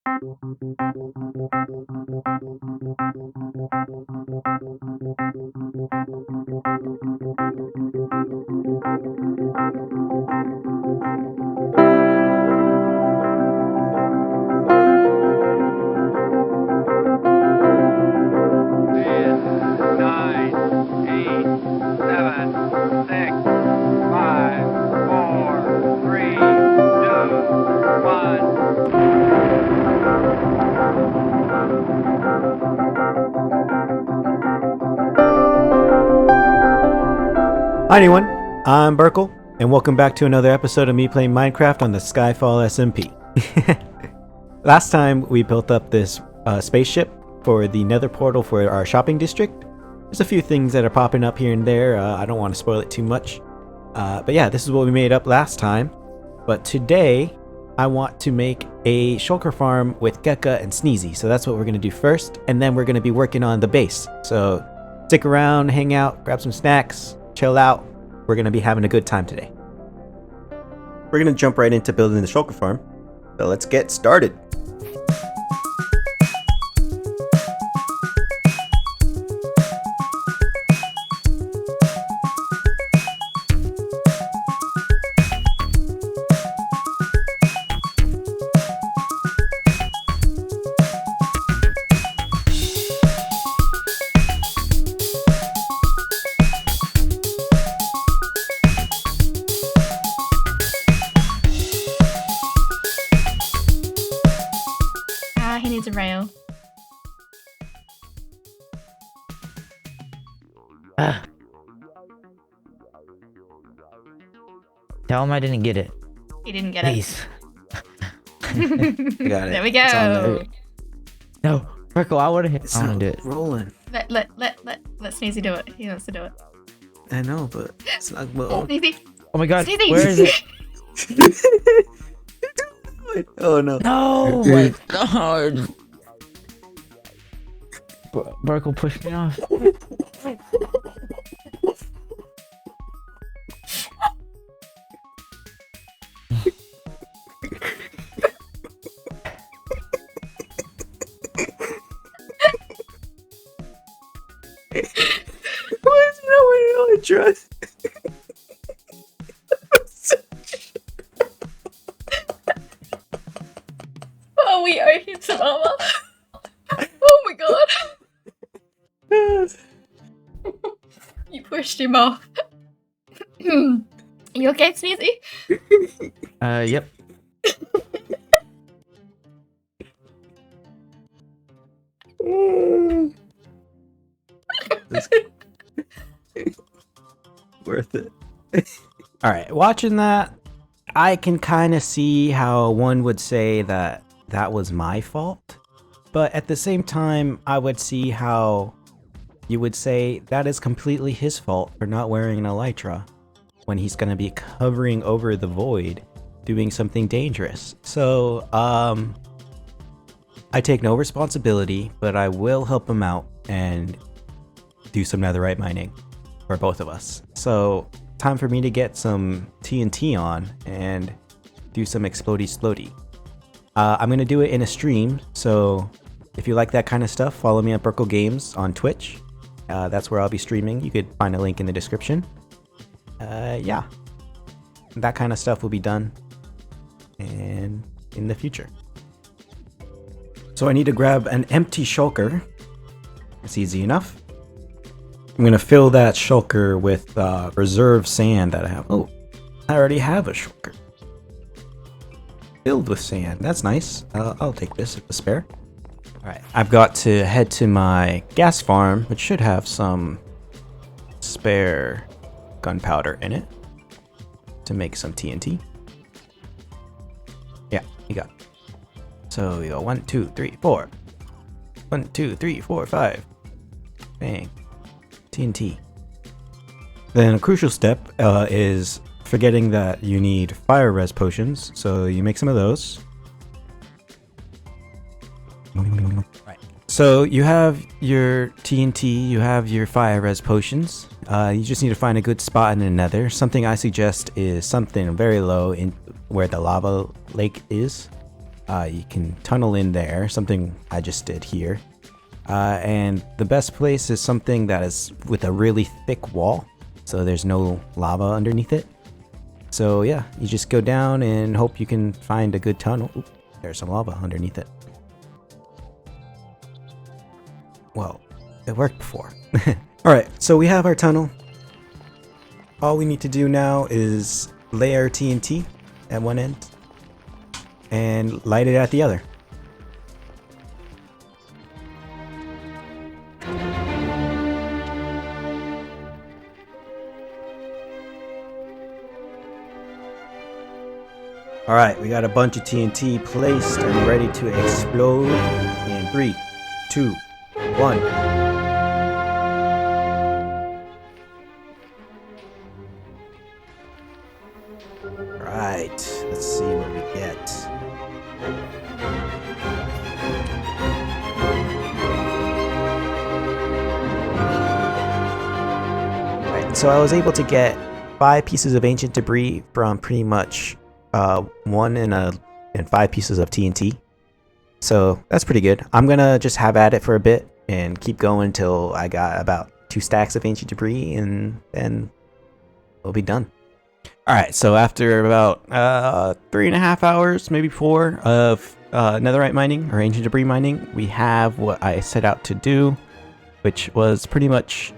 Hi everyone, I'm Berkyear, and welcome back to another episode of me playing Minecraft on the Skyfall SMP. Last time we built up this spaceship for the nether portal for our shopping district. There's a few things that are popping up here and there, I don't want to spoil it too much. But yeah, this is what we made up last time. But today, I want to make a shulker farm with Gecka and Sneezy. So that's what we're going to do first, and then we're going to be working on the base. So stick around, hang out, grab some snacks, chill out. We're going to be having a good time today. We're going to jump right into building the shulker farm. So let's get started. He needs a rail. Tell him I didn't get it. He didn't get Please. You got it. There we It's on go. there. No, Berkyear, I want to hit. It's I want not to do it. rolling. Let Sneezy do it. He wants to do it. I know, but it's not well. Sneezy. Oh my god, Sneezy. where is it? Oh no. No, my god. Berkyear pushed me off. Why is no one know I trust? Oh, we owe him some armor. Oh my god. You pushed him off. You okay, Sneezy? Yep. Worth it. Alright, watching that, I can kind of see how one would say that that was my fault. But at the same time, I would see how you would say that is completely his fault for not wearing an elytra when he's going to be covering over the void doing something dangerous. So, I take no responsibility, but I will help him out and do some netherite mining for both of us. So, time for me to get some TNT on and do some explodey. I'm going to do it in a stream, so if you like that kind of stuff, follow me at Berkyear Games on Twitch. That's where I'll be streaming. You could find a link in the description. Yeah. That kind of stuff will be done and in the future. So I need to grab an empty shulker. It's easy enough. I'm going to fill that shulker with reserve sand that I have. Oh, I already have a shulker. Filled with sand. That's nice. I'll take this if it's spare. Alright, I've got to head to my gas farm, which should have some spare gunpowder in it to make some TNT. Yeah, you got it. So we go 1, 2, 3, 4. 1, 2, 3, 4, 5. Bang. TNT. Then a crucial step is forgetting that you need fire res potions, so you make some of those. Right. So you have your TNT, you have your fire res potions. You just need to find a good spot in the nether. Something I suggest is something very low in where the lava lake is. you can tunnel in there, something I just did here. And the best place is something that is with a really thick wall, so there's no lava underneath it. So yeah, you just go down and hope you can find a good tunnel. Ooh, there's some lava underneath it. Well, it worked before. Alright, so we have our tunnel. All we need to do now is lay our TNT at one end and light it at the other. Alright, we got a bunch of TNT placed and ready to explode in 3, 2, 1. Right, let's see what we get. Right, so I was able to get 5 pieces of ancient debris from pretty much 1 and 5 pieces of TNT. So that's pretty good. I'm gonna just have at it for a bit and keep going until I got about 2 stacks of ancient debris, and then we'll be done. Alright, so after about 3.5 hours, maybe 4 of netherite mining or ancient debris mining, we have what I set out to do, which was pretty much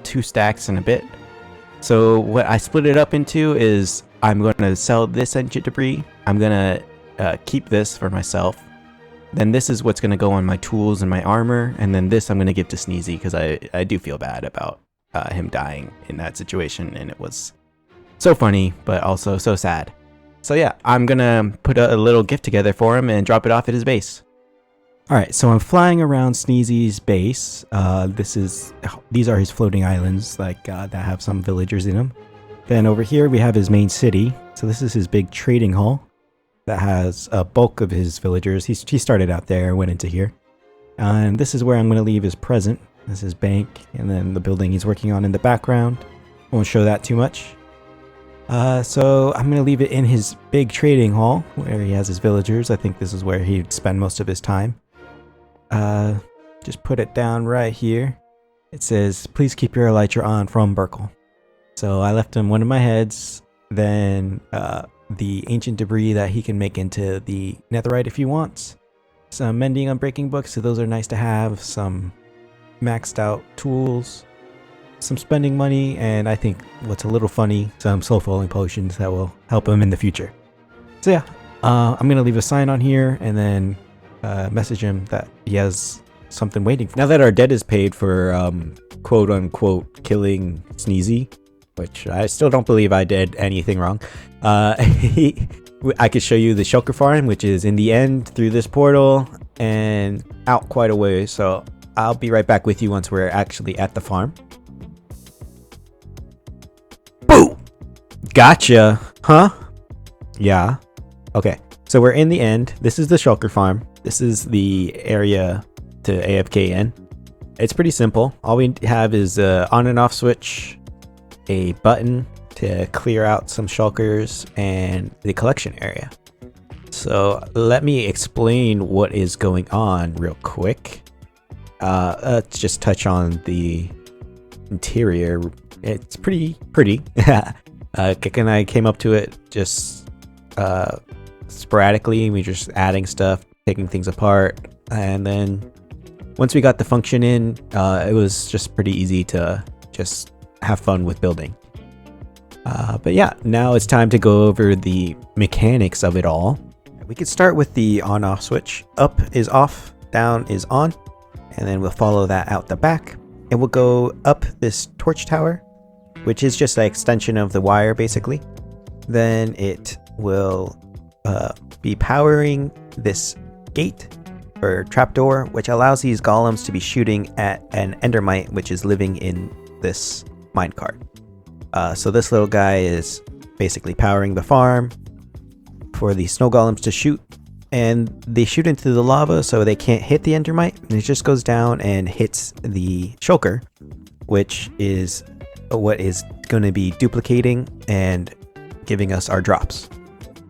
2 stacks and a bit. So what I split it up into is I'm going to sell this ancient debris. I'm going to keep this for myself. Then this is what's going to go on my tools and my armor. And then this I'm going to give to Sneezy because I do feel bad about him dying in that situation. And it was so funny, but also so sad. So yeah, I'm going to put a little gift together for him and drop it off at his base. Alright, so I'm flying around Sneezy's base. These are his floating islands that have some villagers in them. Then over here we have his main city. So this is his big trading hall that has a bulk of his villagers. He started out there, went into here. And this is where I'm going to leave his present. This is his bank, and then the building he's working on in the background. Won't show that too much. So I'm going to leave it in his big trading hall where he has his villagers. I think this is where he'd spend most of his time. Just put it down right here. It says, please keep your elytra on from Berkyear. So I left him one of my heads, then the ancient debris that he can make into the netherite if he wants. Some mending unbreaking books, so those are nice to have. Some maxed out tools. Some spending money, and I think what's a little funny, some soul falling potions that will help him in the future. So yeah, I'm going to leave a sign on here and then message him that he has something waiting for. Now that our debt is paid for quote unquote killing Sneezy, which I still don't believe I did anything wrong, I could show you the Shulker farm, which is in the end through this portal and out quite a way. So I'll be right back with you once we're actually at the farm. Boo! Gotcha. Huh? Yeah. Okay. So we're in the end. This is the Shulker farm. This is the area to AFK in. It's pretty simple. All we have is a on and off switch, a button to clear out some shulkers, and the collection area. So let me explain what is going on real quick. Let's just touch on the interior. It's pretty. Gecka and I came up to it just sporadically. We were just adding stuff, taking things apart, and then once we got the function in, it was just pretty easy to just have fun with building. But yeah, now it's time to go over the mechanics of it all. We could start with the on-off switch. Up is off, down is on, and then we'll follow that out the back. And we'll go up this torch tower, which is just an extension of the wire basically. Then it will be powering this gate or trapdoor, which allows these golems to be shooting at an endermite which is living in this minecart. So this little guy is basically powering the farm for the snow golems to shoot, and they shoot into the lava so they can't hit the endermite, and it just goes down and hits the shulker, which is what is going to be duplicating and giving us our drops.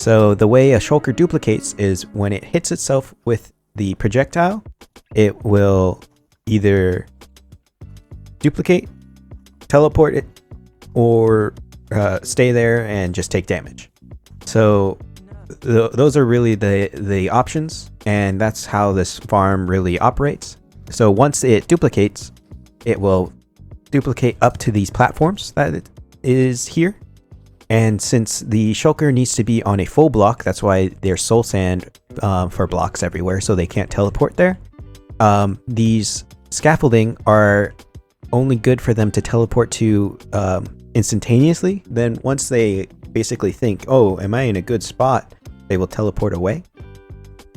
So the way a shulker duplicates is when it hits itself with the projectile, it will either duplicate, teleport it, or stay there and just take damage. So those are really the options, and that's how this farm really operates. So once it duplicates, it will duplicate up to these platforms that it is here. And since the shulker needs to be on a full block, that's why there's soul sand for blocks everywhere, so they can't teleport there. These scaffolding are only good for them to teleport to instantaneously. Then once they basically think, oh, am I in a good spot, they will teleport away.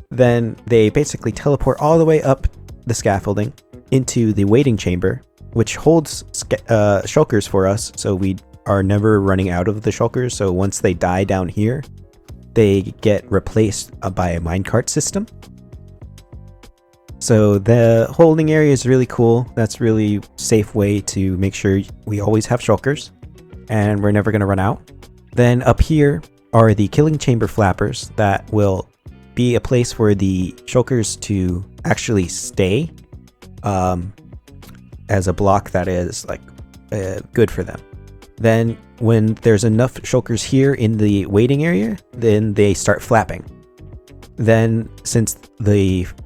Then they basically teleport all the way up the scaffolding into the waiting chamber, which holds shulkers for us, so we are never running out of the shulkers. So once they die down here, they get replaced by a minecart system. So the holding area is really cool. That's really safe way to make sure we always have shulkers and we're never going to run out. Then up here are the killing chamber flappers that will be a place for the shulkers to actually stay as a block that is like good for them. Then when there's enough shulkers here in the waiting area, then they start flapping. Then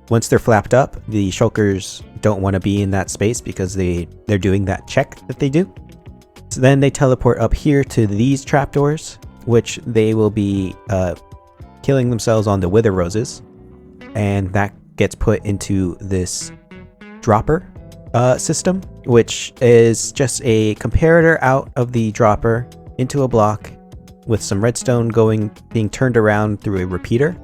once they're flapped up, the shulkers don't want to be in that space because they're doing that check that they do. So then they teleport up here to these trapdoors, which they will be killing themselves on the wither roses, and that gets put into this dropper system, which is just a comparator out of the dropper into a block with some redstone being turned around through a repeater,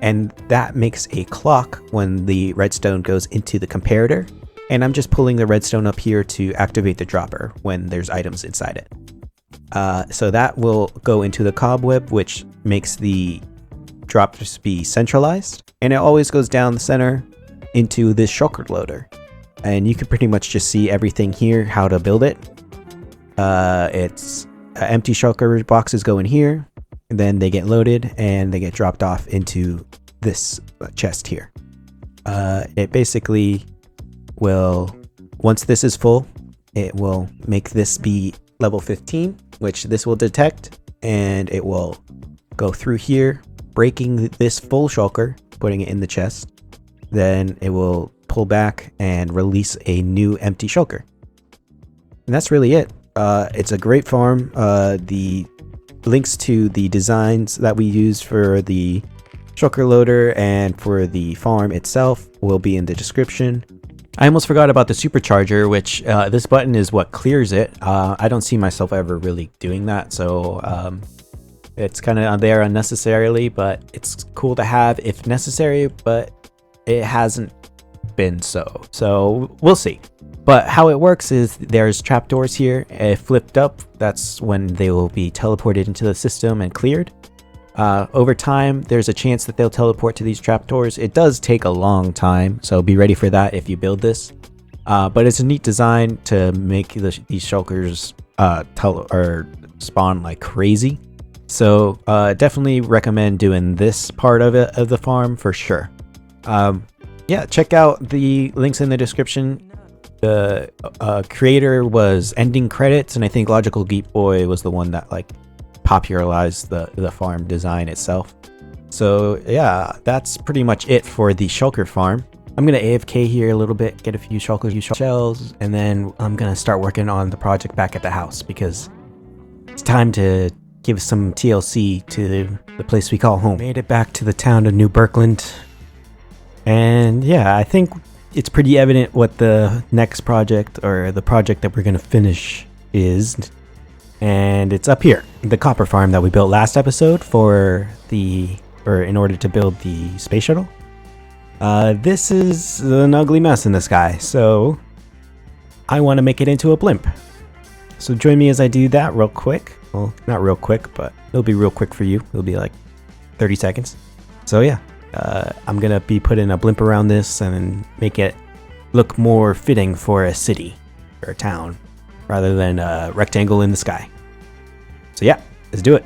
and that makes a clock when the redstone goes into the comparator. And I'm just pulling the redstone up here to activate the dropper when there's items inside it. So that will go into the cobweb, which makes the drops be centralized, and it always goes down the center into this shulker loader. And you can pretty much just see everything here, how to build it. It's empty shulker boxes go in here, and then they get loaded and they get dropped off into this chest here. It basically will, once this is full, it will make this be level 15, which this will detect, and it will go through here, breaking this full shulker, putting it in the chest. Then it will pull back and release a new empty shulker. And that's really it. It's a great farm. The links to the designs that we use for the shulker loader and for the farm itself will be in the description. I almost forgot about the supercharger, which this button is what clears it. I don't see myself ever really doing that, so it's kind of there unnecessarily, but it's cool to have if necessary, but it hasn't been so we'll see. But how it works is there's trapdoors here. If flipped up, that's when they will be teleported into the system and cleared. Over time, there's a chance that they'll teleport to these trapdoors. It does take a long time, so be ready for that if you build this. But it's a neat design to make these shulkers spawn like crazy. So definitely recommend doing this part of the farm for sure. Yeah, check out the links in the description. The creator was Ending Credits, and I think Logical Geek Boy was the one that like popularized the farm design itself. So yeah, that's pretty much it for the shulker farm. I'm gonna AFK here a little bit, get a few shulker shells, and then I'm gonna start working on the project back at the house because it's time to give some TLC to the place we call home. Made it back to the town of New Berkland. And yeah, I think it's pretty evident what the next project, or the project that we're going to finish, is. And it's up here, the copper farm that we built last episode in order to build the space shuttle. This is an ugly mess in the sky, so I want to make it into a blimp. So join me as I do that real quick. Well, not real quick, but it'll be real quick for you. It'll be like 30 seconds. So yeah. I'm gonna be putting a blimp around this and make it look more fitting for a city or a town rather than a rectangle in the sky. So yeah, let's do it.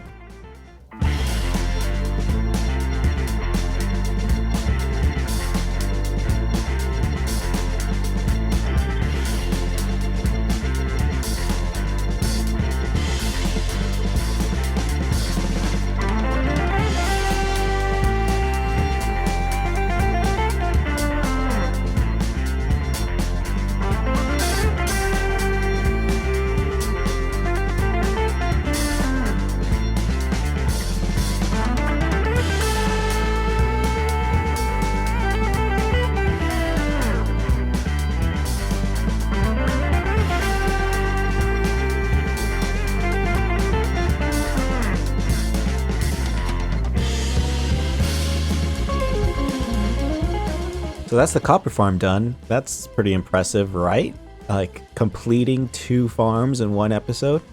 So that's the copper farm done. That's pretty impressive, right? Like completing 2 farms in one episode,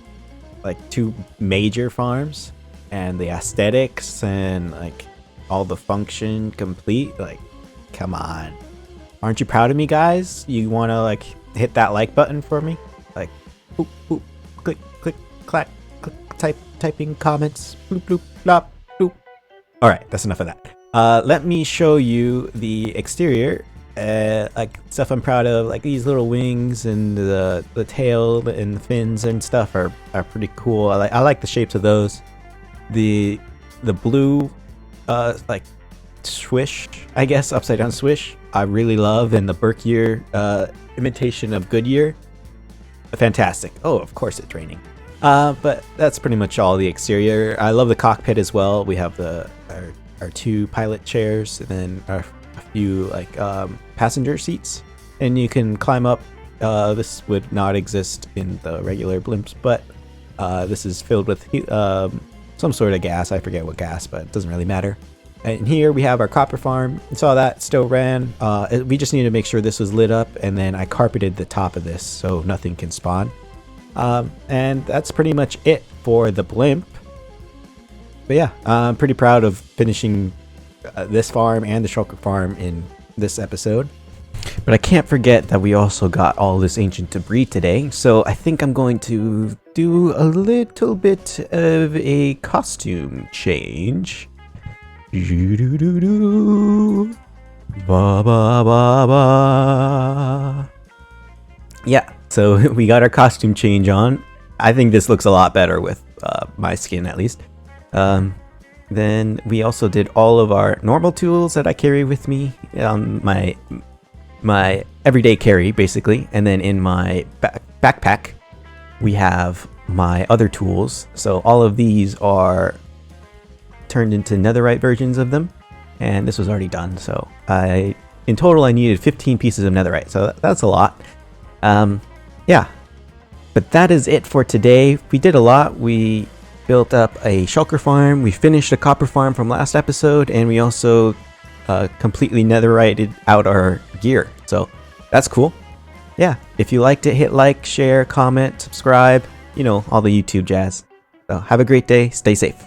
like 2 major farms, and the aesthetics and like all the function complete. Like, come on, aren't you proud of me, guys? You want to like hit that like button for me? Like, boop, boop, click, click, clack, click, typing comments, bloop, bloop, blop, bloop. All right, that's enough of that. Let me show you the exterior. Like stuff I'm proud of, like these little wings and the tail and the fins and stuff are pretty cool. I like the shapes of those. The blue like swish, I guess, upside down swish, I really love, and the Berkyear imitation of Goodyear, fantastic. Oh, of course it's raining. But that's pretty much all the exterior. I love the cockpit as well. We have our 2 pilot chairs, and then a few like passenger seats, and you can climb up. This would not exist in the regular blimps, but this is filled with some sort of gas. I forget what gas, but it doesn't really matter. And here we have our copper farm. You saw that still ran. We just need to make sure this was lit up, and then I carpeted the top of this so nothing can spawn. And that's pretty much it for the blimp. But yeah, I'm pretty proud of finishing this farm and the Shulker farm in this episode. But I can't forget that we also got all this ancient debris today, so I think I'm going to do a little bit of a costume change. Ba ba ba ba. Yeah, so we got our costume change on. I think this looks a lot better with my skin, at least. Then we also did all of our normal tools that I carry with me on my everyday carry, basically. And then in my backpack, we have my other tools. So all of these are turned into netherite versions of them, and this was already done. So in total I needed 15 pieces of netherite, so that's a lot. Yeah, but that is it for today. We did a lot. We built up a shulker farm, we finished a copper farm from last episode, and we also completely netherited out our gear, so that's cool. Yeah, if you liked it, hit like, share, comment, subscribe, you know, all the YouTube jazz. So have a great day, stay safe.